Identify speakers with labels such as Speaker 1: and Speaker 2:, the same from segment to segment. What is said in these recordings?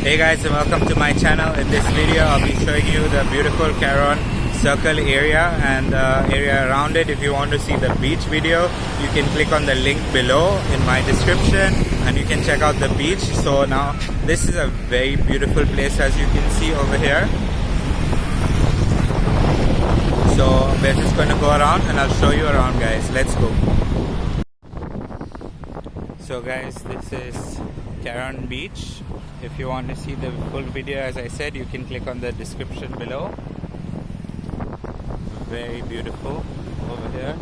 Speaker 1: Hey guys, and welcome to my channel. In this video I'll be showing you the beautiful Karon circle area and the area around it. If you want to see the beach video, you can click on the link below in my description and you can check out the beach. So now this is a very beautiful place, as you can see over here. So we're just going to go around and I'll show you around, guys. Let's go. So guys, this is Karon Beach. If you want to see the full video, as I said, you can click on the description below. Very beautiful over here.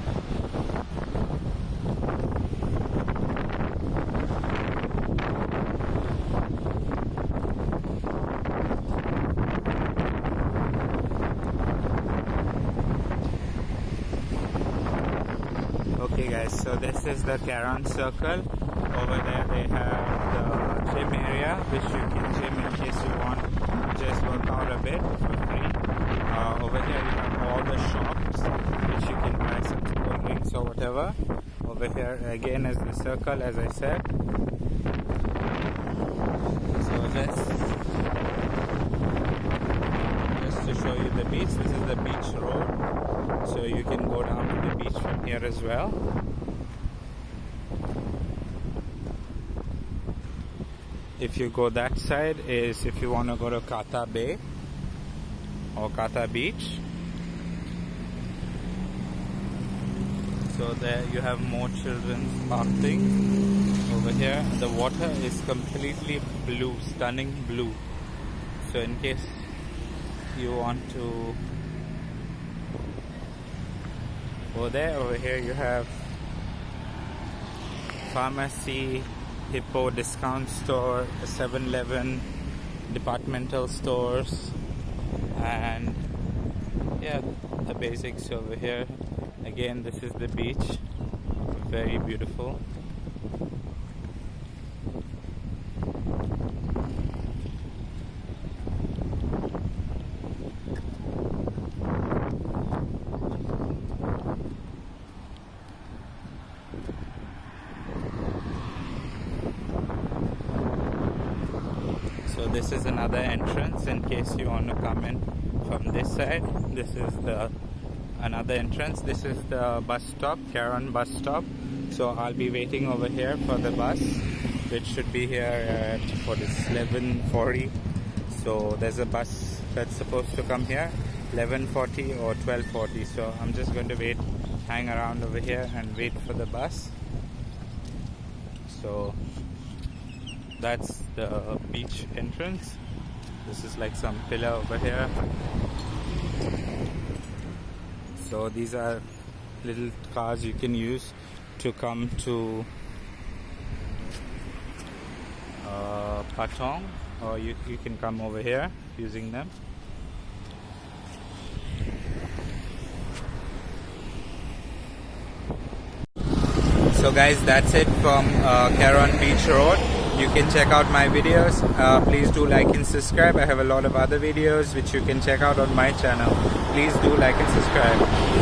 Speaker 1: Okay guys, so this is the Karon circle. Over there they have the gym area, which you can gym in case you want to just work out a bit for free. Over here you have all the shops which you can buy some cold drinks or whatever. Over here again is the circle, as I said. So just to show you the beach, this is the beach road. So you can go down to the beach from here as well. If you go that side is if you want to go to Kata Bay or Kata Beach. So there you have more children's park things. Over here the water is completely blue, stunning blue. So in case you want to go there, over here you have pharmacy, Hippo discount store, 7-Eleven, departmental stores, and yeah, the basics over here. Again, this is the beach, very beautiful. So this is another entrance in case you want to come in from this side. This is the another entrance. This is the bus stop, Karon bus stop. So I'll be waiting over here for the bus, which should be here at 11:40. So there's a bus that's supposed to come here 11:40 or 12:40. So I'm just going to hang around over here and wait for the bus. So that's the beach entrance. This is like some pillar over here. So these are little cars you can use to come to Patong, or you can come over here using them. So guys, that's it from Karon Beach Road. You can check out my videos. Please do like and subscribe. I have a lot of other videos which you can check out on my channel. Please do like and subscribe.